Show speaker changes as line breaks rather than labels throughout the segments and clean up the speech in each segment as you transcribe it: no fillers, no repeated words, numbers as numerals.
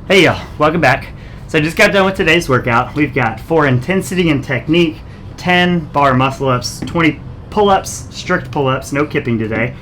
Hey y'all, welcome back. So I just got done with today's workout. We've got 4 intensity and technique, 10 bar muscle ups, 20 pull-ups, strict pull-ups, no kipping today,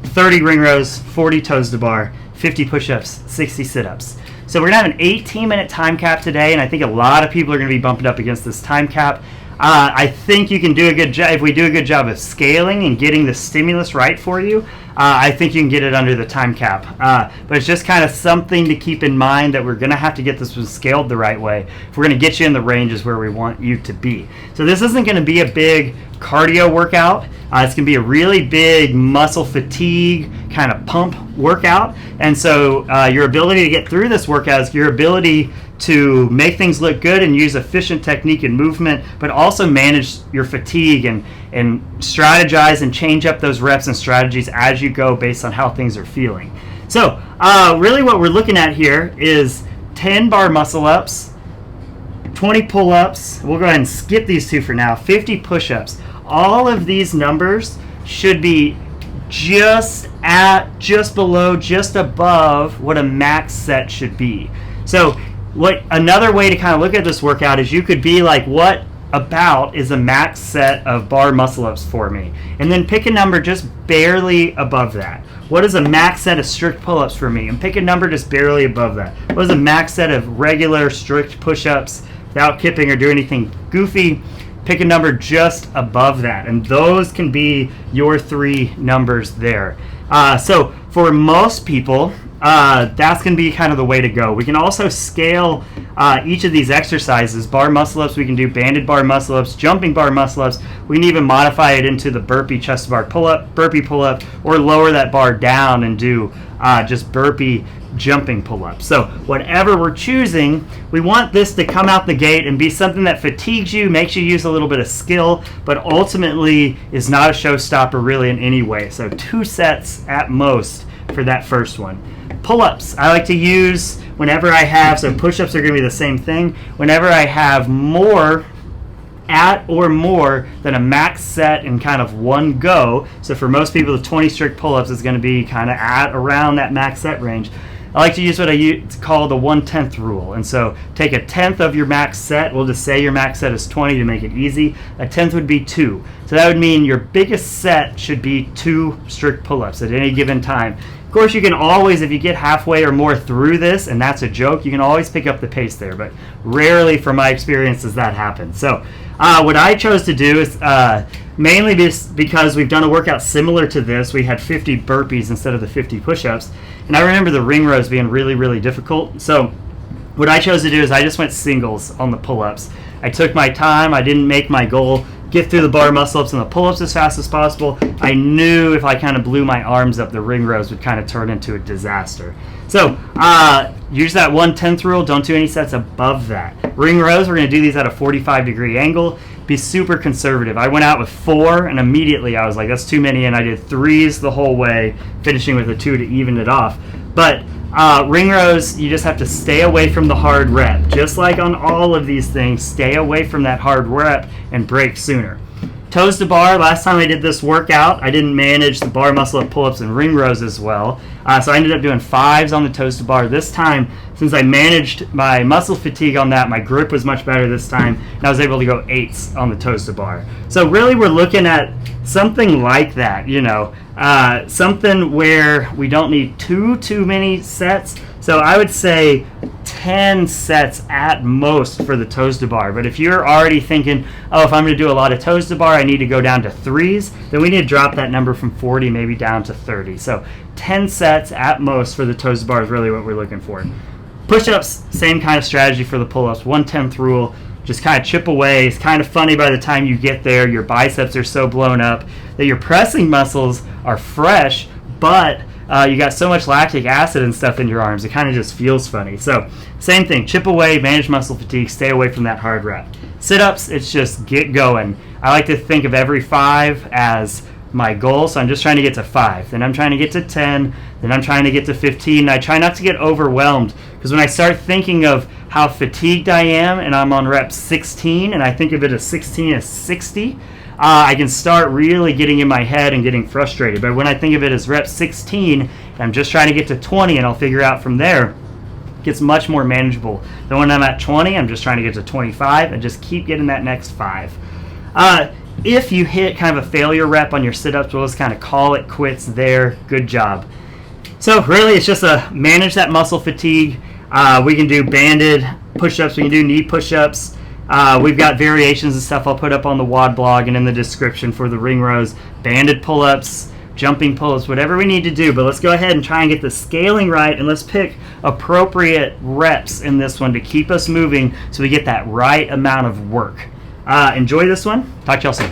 30 ring rows, 40 toes to bar, 50 push-ups, 60 sit-ups. So we're gonna have an 18-minute time cap today, and I think a lot of people are gonna be bumping up against this time cap. I think you can do a good job. If we do a good job of scaling and getting the stimulus right for you, I think you can get it under the time cap. But it's just kind of something to keep in mind that we're going to have to get this one scaled the right way if we're going to get you in the ranges where we want you to be. So this isn't going to be a big cardio workout. It's going to be a really big muscle fatigue kind of pump workout. And so your ability to get through this workout is your ability to make things look good and use efficient technique and movement, but also manage your fatigue and strategize and change up those reps and strategies as you go based on how things are feeling. So really what we're looking at here is 10 bar muscle ups, 20 pull-ups, we'll go ahead and skip these two for now, 50 push-ups. All of these numbers should be just below, just above what a max set should be. So another way to kind of look at this workout is you could be like, what about is a max set of bar muscle ups for me? And then pick a number just barely above that. What is a max set of strict pull-ups for me? And pick a number just barely above that. What is a max set of regular strict push-ups without kipping or doing anything goofy? Pick a number just above that. And those can be your 3 numbers there. So for most people, that's going to be kind of the way to go. We can also scale each of these exercises. Bar muscle ups, we can do banded bar muscle ups, jumping bar muscle ups. We can even modify it into the burpee chest bar pull up, burpee pull up, or lower that bar down and do just burpee jumping pull ups. So whatever we're choosing, we want this to come out the gate and be something that fatigues you, makes you use a little bit of skill, but ultimately is not a showstopper really in any way. So 2 sets at most for that first one. Pull-ups, I like to use whenever I have, so push-ups are going to be the same thing, whenever I have more at or more than a max set in kind of one go. So for most people, the 20 strict pull-ups is going to be kind of at around that max set range. I like to use what I call the 1/10 rule. And so take 1/10 of your max set. We'll just say your max set is 20 to make it easy. 1/10 would be 2. So that would mean your biggest set should be 2 strict pull-ups at any given time. Of course, you can always, if you get halfway or more through this, and that's a joke, you can always pick up the pace there. But rarely, from my experience, does that happen. So what I chose to do is mainly because we've done a workout similar to this. We had 50 burpees instead of the 50 push-ups. And I remember the ring rows being really, really difficult. So what I chose to do is I just went singles on the pull-ups. I took my time. I didn't make my goal get through the bar muscle-ups and the pull-ups as fast as possible. I knew if I kind of blew my arms up, the ring rows would kind of turn into a disaster. So use that 1/10 rule. Don't do any sets above that. Ring rows, we're going to do these at a 45-degree angle. Be super conservative. I went out with 4, and immediately I was like, that's too many, and I did 3s the whole way, finishing with a 2 to even it off. But ring rows, you just have to stay away from the hard rep. Just like on all of these things, stay away from that hard rep and break sooner. Toes to bar, last time I did this workout, I didn't manage the bar muscle up pull-ups and ring rows as well. So I ended up doing 5s on the toes to bar. This time, since I managed my muscle fatigue on that, my grip was much better this time, and I was able to go 8s on the toes to bar. So really we're looking at something like that, something where we don't need too many sets. So I would say 10 sets at most for the toes to bar. But if you're already thinking, oh, if I'm going to do a lot of toes to bar, I need to go down to 3s, then we need to drop that number from 40 maybe down to 30. So 10 sets at most for the toes to bar is really what we're looking for. Push-ups, same kind of strategy for the pull-ups, 1/10 rule. Just kind of chip away. It's kind of funny by the time you get there, your biceps are so blown up that your pressing muscles are fresh, but you got so much lactic acid and stuff in your arms, it kind of just feels funny. So same thing, chip away, manage muscle fatigue, stay away from that hard rep. Sit-ups, it's just get going. I like to think of every 5 as my goal, so I'm just trying to get to 5. Then I'm trying to get to 10, then I'm trying to get to 15. I try not to get overwhelmed, because when I start thinking of how fatigued I am and I'm on rep 16 and I think of it as 16 as 60, I can start really getting in my head and getting frustrated. But when I think of it as rep 16, I'm just trying to get to 20 and I'll figure out from there, gets much more manageable. Then when I'm at 20, I'm just trying to get to 25 and just keep getting that next 5. If you hit kind of a failure rep on your sit-ups, we'll just kind of call it quits there. Good job. So really, it's just manage that muscle fatigue. We can do banded push-ups. We can do knee push-ups. We've got variations and stuff I'll put up on the WOD blog and in the description for the ring rows, banded pull-ups, jumping pull-ups, whatever we need to do. But let's go ahead and try and get the scaling right, and let's pick appropriate reps in this one to keep us moving so we get that right amount of work. Enjoy this one. Talk to y'all soon.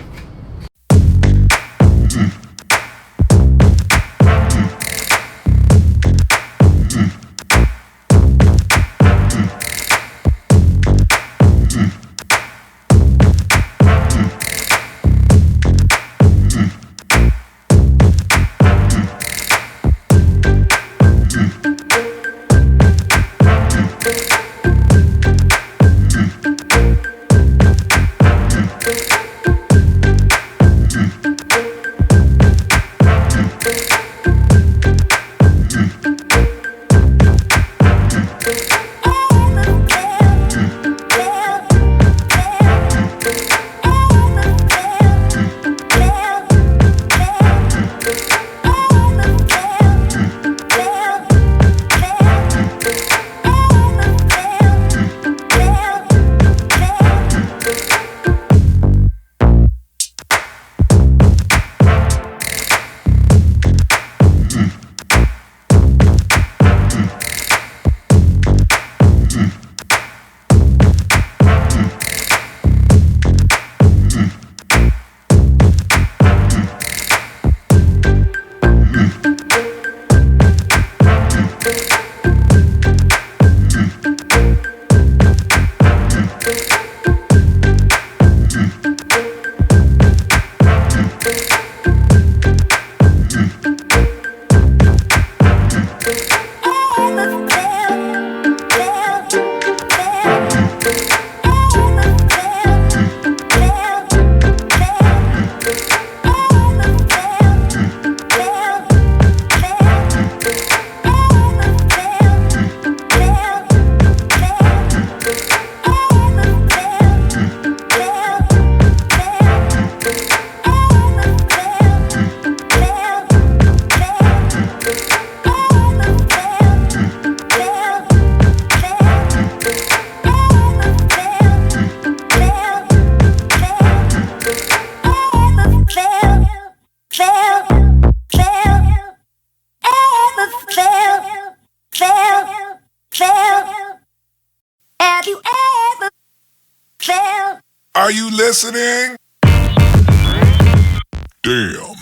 Are you listening? Damn.